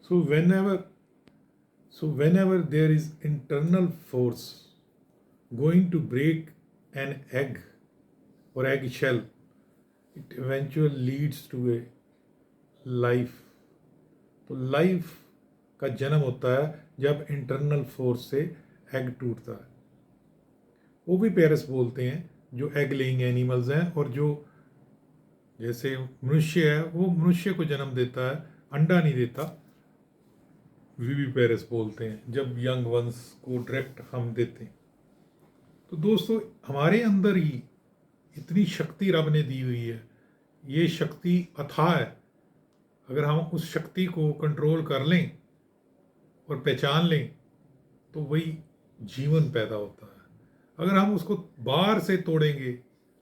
So whenever there is internal force going to break an egg or egg shell, it eventually leads to a life. तो life का जन्म होता है जब internal force से egg टूटता है। वो भी पेरेंट्स बोलते हैं जो एग लेइंग एनिमल्स हैं, और जो जैसे मनुष्य है वो मनुष्य को जन्म देता है, अंडा नहीं देता। वी पेरेंट्स बोलते हैं जब यंग वंस को डायरेक्ट हम देते हैं। तो दोस्तों, हमारे अंदर ही इतनी शक्ति रब ने दी हुई है, ये शक्ति अथाह है। अगर हम उस शक्ति को कंट्रोल कर लें और पहचान लें तो वही जीवन पैदा होता है। अगर हम उसको बाहर से तोड़ेंगे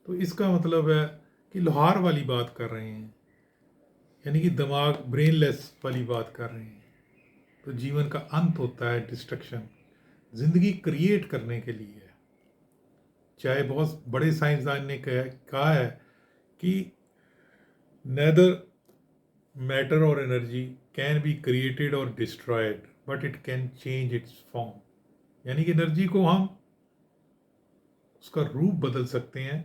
तो इसका मतलब है कि लोहार वाली बात कर रहे हैं, यानी कि दिमाग ब्रेनलेस वाली बात कर रहे हैं। तो जीवन का अंत होता है डिस्ट्रक्शन। जिंदगी क्रिएट करने के लिए है। चाहे बहुत बड़े साइंसदान ने कहा है कि नेदर मैटर और एनर्जी कैन बी क्रिएटेड और destroyed but it can change it's form. यानी कि एनर्जी को हम उसका रूप बदल सकते हैं,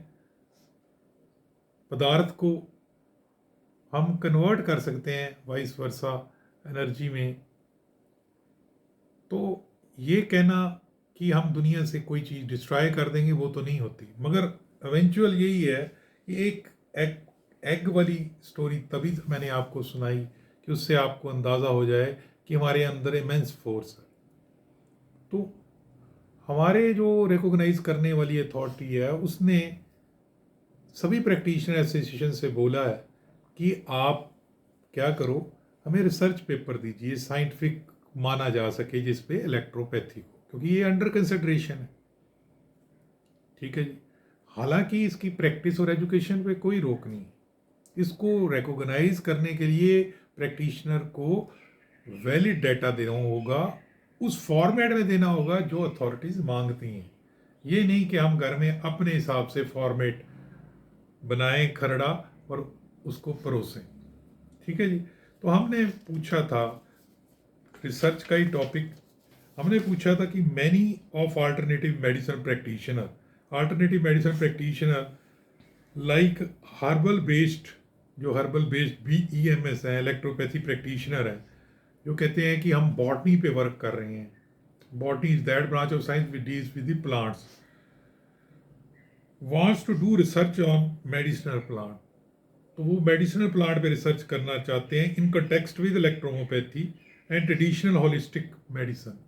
पदार्थ को हम कन्वर्ट कर सकते हैं वाइस वर्सा एनर्जी में। तो ये कहना कि हम दुनिया से कोई चीज़ डिस्ट्रॉय कर देंगे वो तो नहीं होती, मगर इवेंचुअल यही है कि एक एग वाली स्टोरी तभी मैंने आपको सुनाई कि उससे आपको अंदाज़ा हो जाए कि हमारे अंदर इमेंस फोर्स है। तो हमारे जो रिकॉग्नाइज करने वाली अथॉरिटी है उसने सभी प्रैक्टिशनर एसोसिएशन से बोला है कि आप क्या करो, हमें रिसर्च पेपर दीजिए साइंटिफिक माना जा सके जिस पे इलेक्ट्रोपैथी को, क्योंकि ये अंडर कंसिडरेशन है। ठीक है जी। हालांकि इसकी प्रैक्टिस और एजुकेशन पे कोई रोक नहीं। इसको रिकॉग्नाइज करने के लिए प्रैक्टिशनर को वैलिड डाटा देना होगा, उस फॉर्मेट में देना होगा जो अथॉरिटीज़ मांगती हैं। ये नहीं कि हम घर में अपने हिसाब से फॉर्मेट बनाएं खरड़ा और उसको परोसें। ठीक है जी। तो हमने पूछा था, रिसर्च का ही टॉपिक, हमने पूछा था कि many of alternative medicine practitioner like herbal based, जो हर्बल बेस्ड BEMS है, इलेक्ट्रोपैथी प्रैक्टिशनर है, जो कहते हैं कि हम बॉटनी पे वर्क कर रहे हैं। Botany is that branch of science which deals with the plants, wants to do research on medicinal plant. तो वो मेडिसिनल प्लांट पे रिसर्च करना चाहते हैं in context with electrohomeopathy and traditional holistic medicine.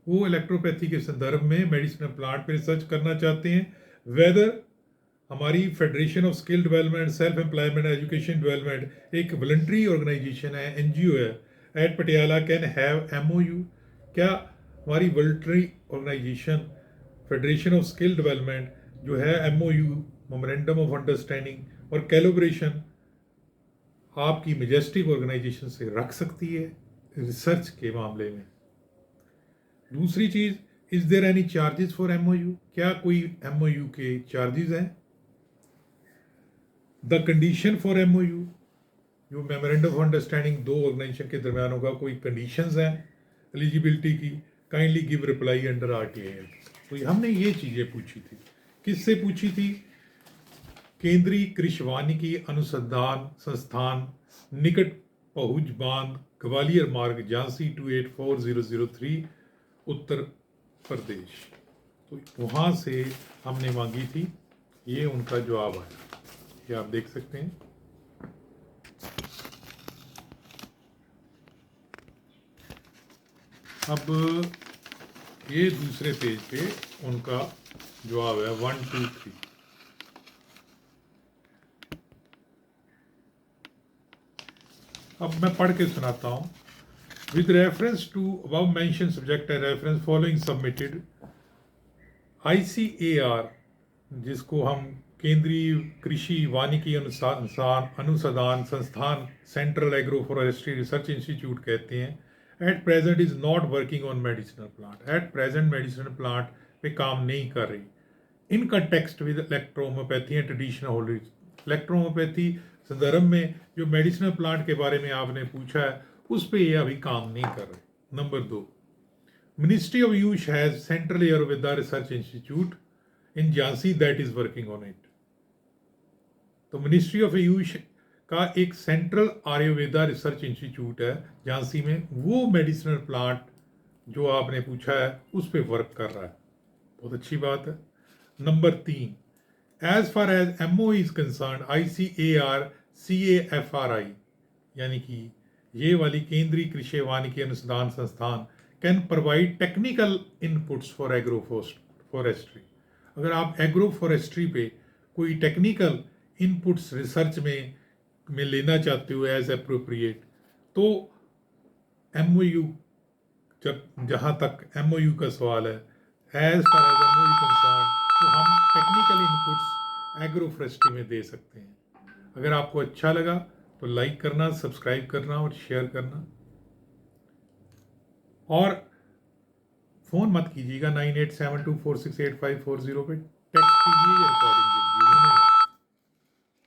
वो इलेक्ट्रोपैथी के संदर्भ में मेडिसिनल प्लांट पे रिसर्च करना चाहते हैं। वेदर हमारी federation of skill development, self employment, education development एक वॉलंटरी ऑर्गेनाइजेशन है, NGO है at Patiala, can have MOU। क्या हमारी voluntary organisation federation of skill development जो है MOU, मेमोरेंडम ऑफ अंडरस्टैंडिंग और कैलिब्रेशन आपकी मेजेस्टिक ऑर्गेनाइजेशन से रख सकती है रिसर्च के मामले में? दूसरी चीज़, is there any charges for MOU? क्या कोई MOU के चार्जेस हैं? द कंडीशन फॉर MOU, जो मेमोरेंडम ऑफ अंडरस्टैंडिंग दो ऑर्गेनाइजेशन के दरमियान होगा, कोई कंडीशंस हैं एलिजिबिलिटी की? Kindly give reply under RTA। तो हमने ये चीज़ें पूछी थी। किससे पूछी थी? केंद्रीय कृषि वानिकी अनुसंधान संस्थान, निकट पहुंच बांध, ग्वालियर मार्ग, झांसी 284003, उत्तर प्रदेश। तो वहाँ से हमने मांगी थी, ये उनका जवाब आया, ये आप देख सकते हैं। अब ये दूसरे पेज पे उनका जवाब है 1, 2, 3। अब मैं पढ़ के सुनाता हूँ। With reference to above mention subject reference following submitted, ICAR, जिसको हम केंद्रीय कृषि वानिकी अनुसंधान संस्थान, central agro forestry research institute कहते हैं, at present is not working on medicinal plant. At present medicinal plant पे काम नहीं कर रही। In context with electrohomeopathy and traditional holistic, electrohomeopathy संदर्भ में जो मेडिसिनल प्लांट के बारे में आपने पूछा है उस पर ये अभी काम नहीं कर रहे। Number 2, ministry of Ayush has central Ayurveda research institute in Jhansi that is working on it. तो मिनिस्ट्री ऑफ आयुष का एक सेंट्रल आयुर्वेदा रिसर्च इंस्टीट्यूट है झांसी में, वो मेडिसिनल प्लांट जो आपने पूछा है उस पर वर्क कर रहा है। बहुत अच्छी बात है। Number 3, as far as MO is concern ICAR-CAFRI यानी कि ये वाली केंद्रीय कृषि वानिकी अनुसंधान संस्थान can provide technical inputs for agro forestry. अगर आप एग्रो फॉरेस्ट्री पे कोई टेक्निकल इनपुट्स रिसर्च में लेना चाहते हो एज अप्रोप्रिएट, तो MOU, जब जहाँ तक MOU का सवाल है, as far as MOU concern, तो हम टेक्निकल इनपुट्स एग्रो फॉरेस्ट्री में दे सकते हैं। अगर आपको अच्छा लगा तो लाइक करना, सब्सक्राइब करना और शेयर करना। और फ़ोन मत कीजिएगा 9872468540 पे, टेक्स्ट कीजिए या रिकॉर्डिंग कीजिए।